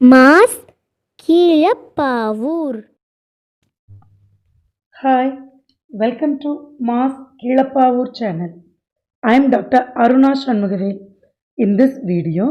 Mass Keezhapavoor. Hi, welcome to Mass Kilapavur channel. I am Dr. Aruna Shanmugavel. In this video,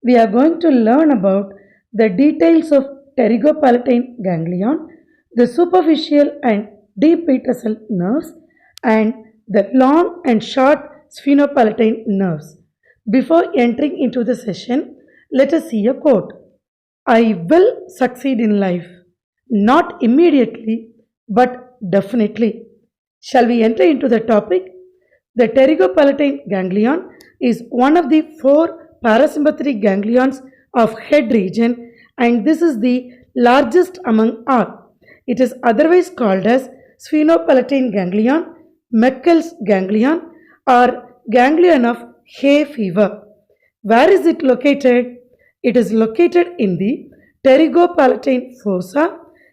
we are going to learn about the details of pterygopalatine ganglion, the superficial and deep petersal nerves, and the long and short sphenopalatine nerves. Before entering into the session, let us see a quote. I will succeed in life. Not immediately, but definitely. Shall we enter into the topic? The pterygopalatine ganglion is one of the four parasympathetic ganglions of head region, and this is the largest among all. It is otherwise called as sphenopalatine ganglion, Meckel's ganglion, or ganglion of hay fever. Where is it located? It is located in the pterygopalatine fossa,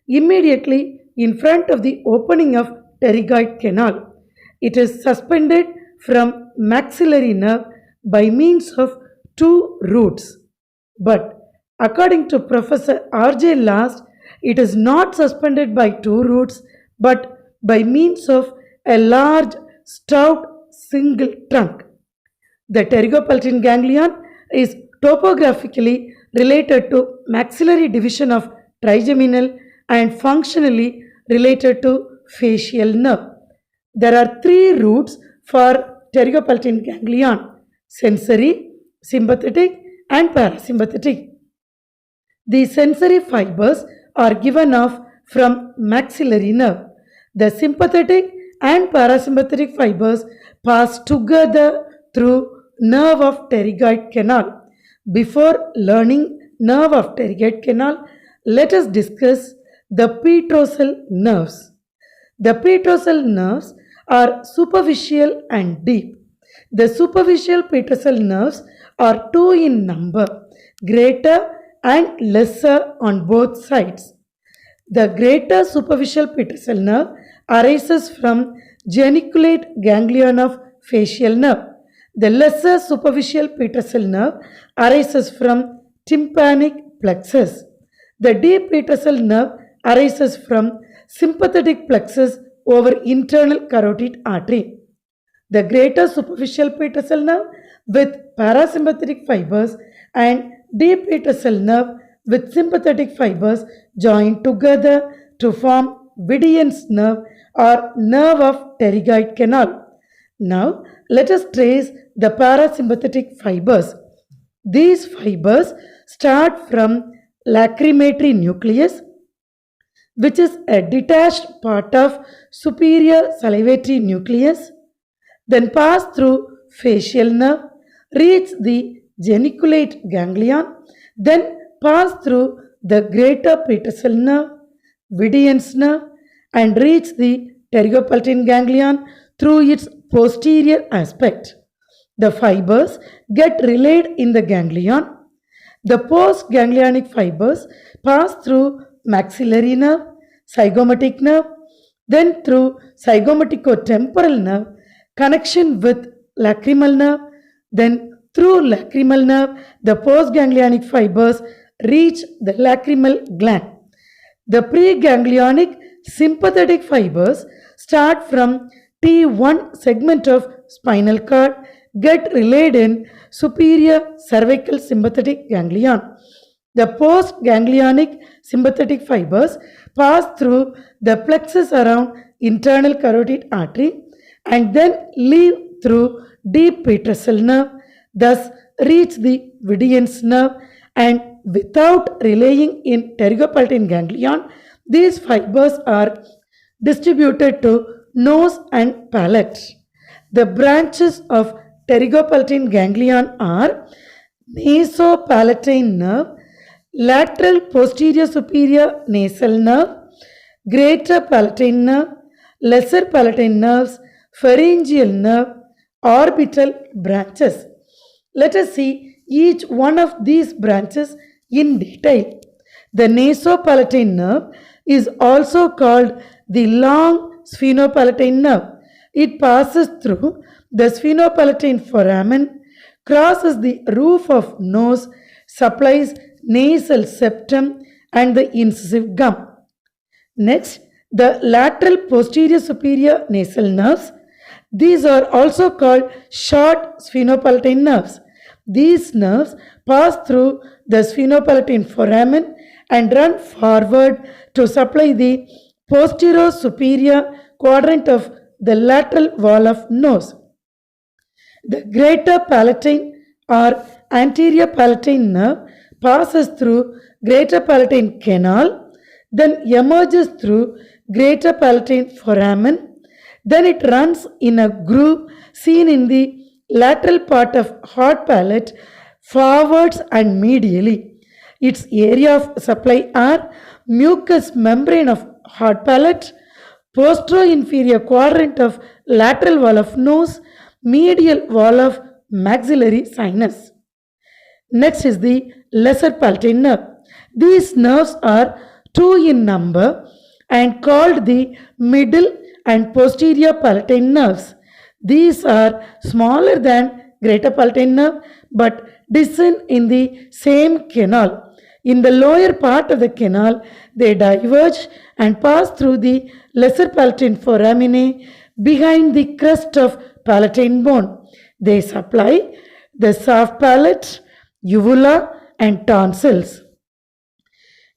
immediately in front of the opening of pterygoid canal. It is suspended from maxillary nerve by means of two roots. But according to Professor R.J. Last, it is not suspended by two roots but by means of a large stout single trunk. The pterygopalatine ganglion is topographically related to maxillary division of trigeminal and functionally related to facial nerve. There are three roots for pterygopalatine ganglion: sensory, sympathetic, and parasympathetic. The sensory fibers are given off from maxillary nerve. The sympathetic and parasympathetic fibers pass together through nerve of pterygoid canal. Before learning nerve of pterygoid canal, let us discuss the petrosal nerves. The petrosal nerves are superficial and deep. The superficial petrosal nerves are two in number, greater and lesser on both sides. The greater superficial petrosal nerve arises from geniculate ganglion of facial nerve. The lesser superficial petrosal nerve arises from tympanic plexus. The deep petrosal nerve arises from sympathetic plexus over internal carotid artery. The greater superficial petrosal nerve with parasympathetic fibers and deep petrosal nerve with sympathetic fibers join together to form Vidian's nerve or nerve of pterygoid canal. Now, let us trace the parasympathetic fibers. These fibers start from lacrimatory nucleus, which is a detached part of superior salivatory nucleus, then pass through facial nerve, reach the geniculate ganglion, then pass through the greater petrosal nerve, Vidian's nerve, and reach the pterygopalatine ganglion through its posterior aspect. The fibers get relayed in the ganglion. The postganglionic fibers pass through maxillary nerve, zygomatic nerve, then through zygomaticotemporal nerve, connection with lacrimal nerve, then through lacrimal nerve, the postganglionic fibers reach the lacrimal gland. The preganglionic sympathetic fibers start from T1 segment of spinal cord, get relayed in superior cervical sympathetic ganglion. The postganglionic sympathetic fibers pass through the plexus around internal carotid artery and then leave through deep petrosal nerve, thus reach the Vidian's nerve, and without relaying in pterygopalatine ganglion, these fibers are distributed to nose and palate. The branches of pterygopalatine ganglion are nasopalatine nerve, lateral posterior superior nasal nerve, greater palatine nerve, lesser palatine nerves, pharyngeal nerve, orbital branches. Let us see each one of these branches in detail. The nasopalatine nerve is also called the long sphenopalatine nerve. It passes through the sphenopalatine foramen, crosses the roof of nose, supplies nasal septum, and the incisive gum. Next, the lateral posterior superior nasal nerves. These are also called short sphenopalatine nerves. These nerves pass through the sphenopalatine foramen and run forward to supply the posterior superior quadrant of the lateral wall of nose. The greater palatine or anterior palatine nerve passes through greater palatine canal, then emerges through greater palatine foramen, then it runs in a groove seen in the lateral part of hard palate forwards and medially. Its area of supply are mucous membrane of hard palate, postero-inferior quadrant of lateral wall of nose, medial wall of maxillary sinus. Next is the lesser palatine nerve. These nerves are two in number and called the middle and posterior palatine nerves. These are smaller than greater palatine nerve but descend in the same canal. In the lower part of the canal, they diverge and pass through the lesser palatine foraminae behind the crest of palatine bone. They supply the soft palate, uvula, and tonsils.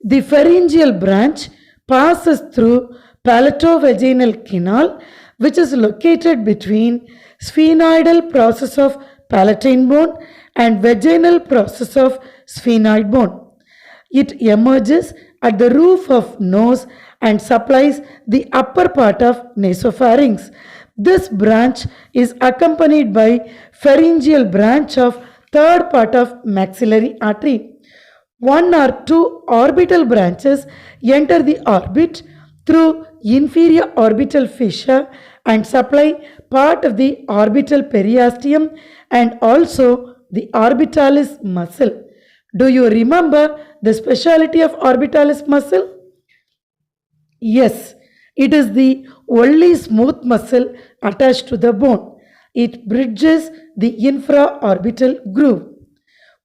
The pharyngeal branch passes through palatovaginal canal, which is located between sphenoidal process of palatine bone and vaginal process of sphenoid bone. It emerges at the roof of nose and supplies the upper part of nasopharynx. This branch is accompanied by pharyngeal branch of third part of maxillary artery. One or two orbital branches enter the orbit through inferior orbital fissure and supply part of the orbital periosteum and also the orbitalis muscle. Do you remember the speciality of orbitalis muscle? Yes, it is the only smooth muscle attached to the bone. It bridges the infraorbital groove.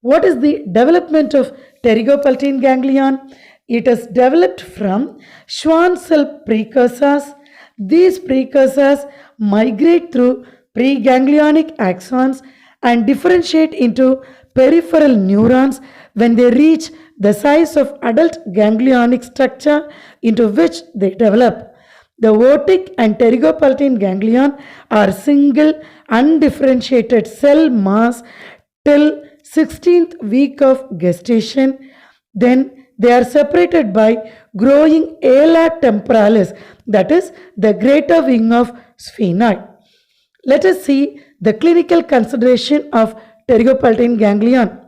What is the development of pterygopalatine ganglion? It is developed from Schwann cell precursors. These precursors migrate through preganglionic axons and differentiate into peripheral neurons when they reach the size of adult ganglionic structure into which they develop. The otic and pterygopalatine ganglion are single undifferentiated cell mass till 16th week of gestation. Then they are separated by growing ala temporalis, that is the greater wing of sphenoid. Let us see the clinical consideration of pterygopalatine ganglion.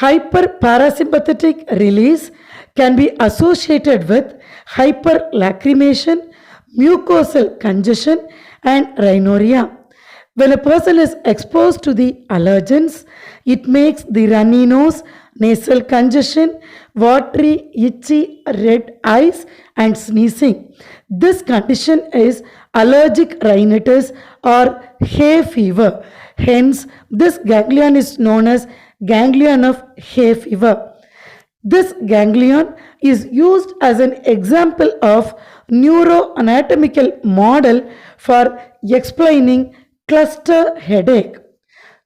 Hyperparasympathetic release can be associated with hyperlacrimation, mucosal congestion, and rhinorrhea. When a person is exposed to the allergens, it makes the runny nose, nasal congestion, watery, itchy, red eyes, and sneezing. This condition is allergic rhinitis or hay fever. Hence, this ganglion is known as ganglion of hay fever. This ganglion is used as an example of neuroanatomical model for explaining cluster headache.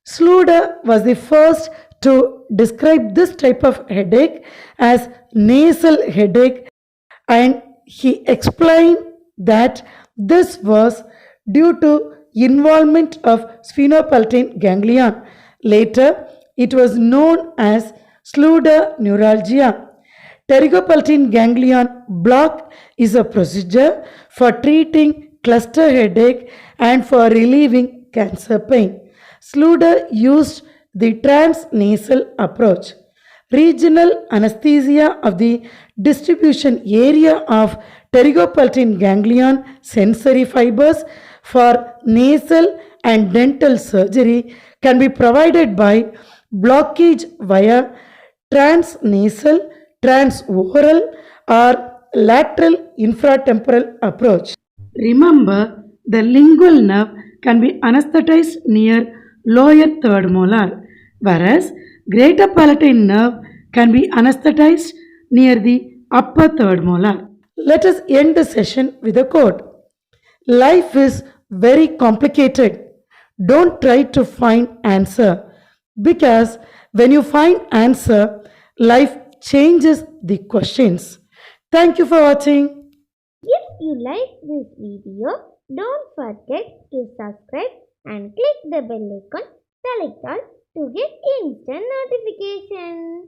Sluder was the first to describe this type of headache as nasal headache, and he explained that this was due to involvement of sphenopalatine ganglion. Later, it was known as Sluder neuralgia. Pterygopalatine ganglion block is a procedure for treating cluster headache and for relieving cancer pain. Sluder used the transnasal approach. Regional anesthesia of the distribution area of pterygopalatine ganglion sensory fibers for nasal and dental surgery can be provided by blockage via transnasal, transoral, or lateral infratemporal approach. Remember, the lingual nerve can be anesthetized near lower third molar, whereas greater palatine nerve can be anesthetized near the upper third molar. Let us end the session with a quote. Life is very complicated. Don't try to find answer because when you find answer, life changes the questions. Thank you for watching. If you like this video, don't forget to subscribe and click the bell icon select all to get instant notification.